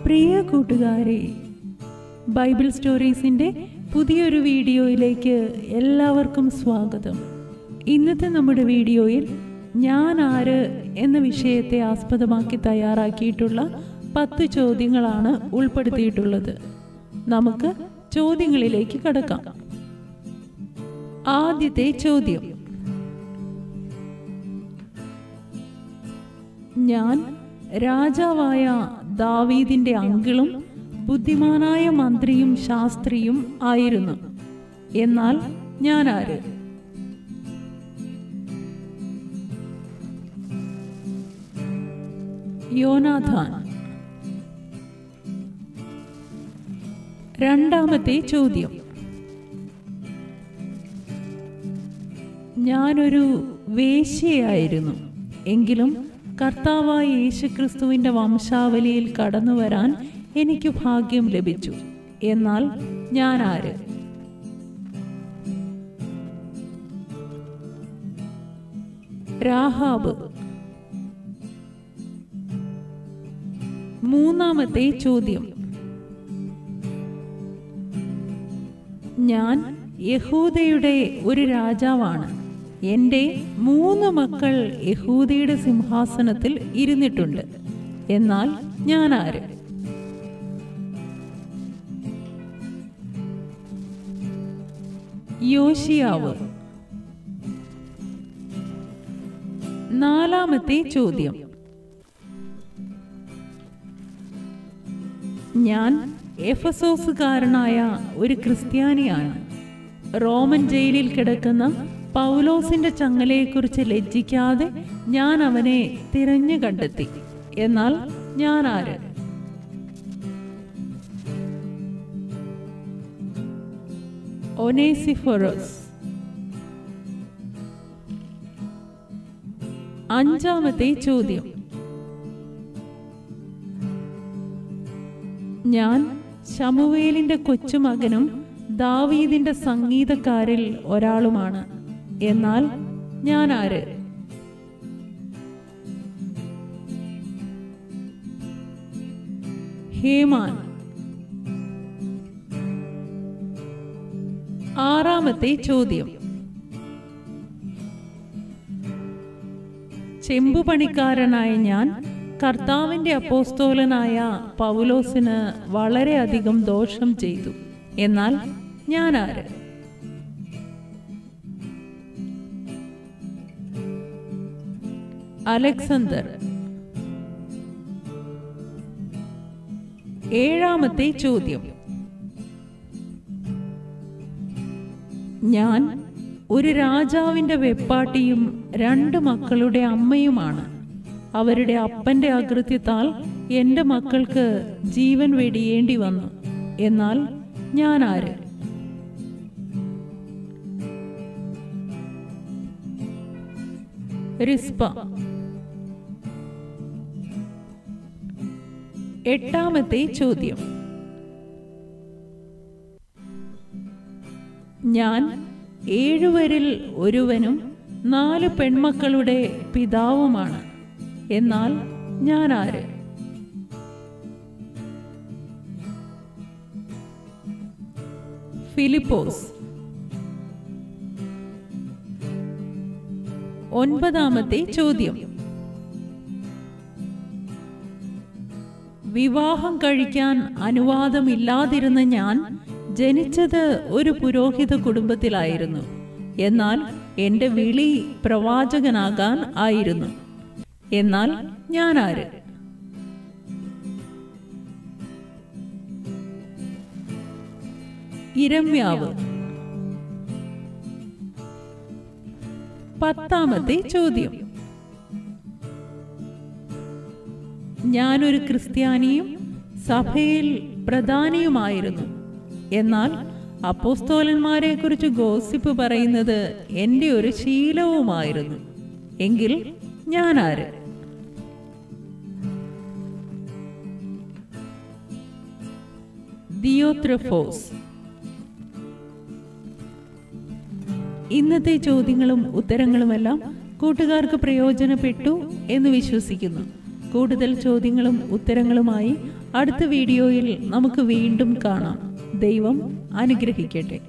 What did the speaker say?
പ്രിയ കൂട്ടുകാരെ, ബൈബിൾ സ്റ്റോറീസിൻ്റെ പുതിയൊരു വീഡിയോയിലേക്ക് എല്ലാവർക്കും സ്വാഗതം. ഇന്നത്തെ നമ്മുടെ വീഡിയോയിൽ ഞാൻ ആര് എന്ന വിഷയത്തെ ആസ്പദമാക്കി തയ്യാറാക്കിയിട്ടുള്ള 10 ചോദ്യങ്ങളാണ് ഉൾപ്പെടുത്തിയിട്ടുള്ളത്. നമുക്ക് ചോദ്യങ്ങളിലേക്ക് കടക്കാം. ആദ്യത്തെ ചോദ്യം: ഞാൻ രാജാവായ ദാവീദിന്റെ അങ്കിളും ബുദ്ധിമാനായ മന്ത്രിയും ശാസ്ത്രിയും ആയിരുന്നു. എന്നാൽ ഞാൻ ആര്? യോനാഥാൻ. രണ്ടാമത്തെ ചോദ്യം: ഞാനൊരു വേശ്യയായിരുന്നു, എങ്കിലും കർത്താവായ യേശുക്രിസ്തുവിന്റെ വംശാവലിയിൽ കടന്നു വരാൻ എനിക്ക് ഭാഗ്യം ലഭിച്ചു. എന്നാൽ ഞാൻ ആര്? രാഹാബ്. മൂന്നാമത്തെ ചോദ്യം: ഞാൻ യഹൂദയുടെ ഒരു രാജാവാണ്. എൻ്റെ 3 മക്കൾ യഹൂദയുടെ സിംഹാസനത്തിൽ ഇരുന്നിട്ടുണ്ട്. എന്നാൽ ഞാൻ ആര്? യോശിയാവ്. നാലാമത്തെ ചോദ്യം: ഞാൻ എഫെസോസുകാരനായ ഒരു ക്രിസ്ത്യാനിയാണ്. റോമൻ ജയിലിൽ കിടക്കുന്ന പൗലോസിന്റെ ചങ്ങലയെക്കുറിച്ച് ലജ്ജിക്കാതെ ഞാൻ അവനെ തിരഞ്ഞു കണ്ടെത്തി. എന്നാൽ ഞാൻ ആര്? ഒനേസിഫോറസ്. അഞ്ചാമത്തെ ചോദ്യം: ഞാൻ ശമൂവേലിന്റെ കൊച്ചുമകനും ദാവീദിന്റെ സംഗീതക്കാരിൽ ഒരാളുമാണ്. എന്നാൽ ഞാൻ ആര്? ഹേമാൻ. ആറാമത്തെ ചോദ്യം: ചെമ്പുപണിക്കാരനായ ഞാൻ കർത്താവിന്റെ അപ്പോസ്തോലനായ പൗലോസിന് വളരെയധികം ദോഷം ചെയ്തു. എന്നാൽ ഞാൻ ആര്? അലക്സാണ്ടർ. ഏഴാമത്തെ ചോദ്യം: ഞാൻ ഒരു രാജാവിന്റെ വെപ്പാട്ടിയും 2 മക്കളുടെ അമ്മയുമാണ്. അവരുടെ അപ്പന്റെ അകൃത്യത്താൽ എൻ്റെ മക്കൾക്ക് ജീവൻ വെടിയേണ്ടി വന്നു. എന്നാൽ ഞാൻ ആര്? റിസ്പ. എട്ടാമത്തെ ചോദ്യം: ഞാൻ 7 ഒരുവനും 4 പെൺമക്കളുടെ പിതാവുമാണ്. എന്നാൽ ഞാൻ ആര്? ഫിലിപ്പോസ്. 9ാമത്തെ ചോദ്യം: വിവാഹം കഴിക്കാൻ അനുവാദമില്ലാതിരുന്ന ഞാൻ ജനിച്ചത് ഒരു പുരോഹിത കുടുംബത്തിലായിരുന്നു. എന്നാൽ എൻ്റെ വിളി പ്രവാചകനാകാൻ ആയിരുന്നു. എന്നാൽ ഞാൻ ആര്? ഇരമ്യാവ്. 10ാമത്തെ ചോദ്യം: ഞാനൊരു ക്രിസ്ത്യാനിയും സഭയിൽ പ്രധാനിയുമായിരുന്നു. എന്നാൽ അപ്പോസ്തോലന്മാരെ കുറിച്ച് ഗോസിപ്പ് പറയുന്നത് എൻ്റെ ഒരു ശീലവുമായിരുന്നു. എങ്കിൽ ഞാൻ ആര്? ദിയോത്രഫോസ്. ഇന്നത്തെ ചോദ്യങ്ങളും ഉത്തരങ്ങളുമെല്ലാം കൂട്ടുകാർക്ക് പ്രയോജനപ്പെട്ടു എന്ന് വിശ്വസിക്കുന്നു. കൂടുതൽ ചോദ്യങ്ങളും ഉത്തരങ്ങളുമായി അടുത്ത വീഡിയോയിൽ നമുക്ക് വീണ്ടും കാണാം. ദൈവം അനുഗ്രഹിക്കട്ടെ.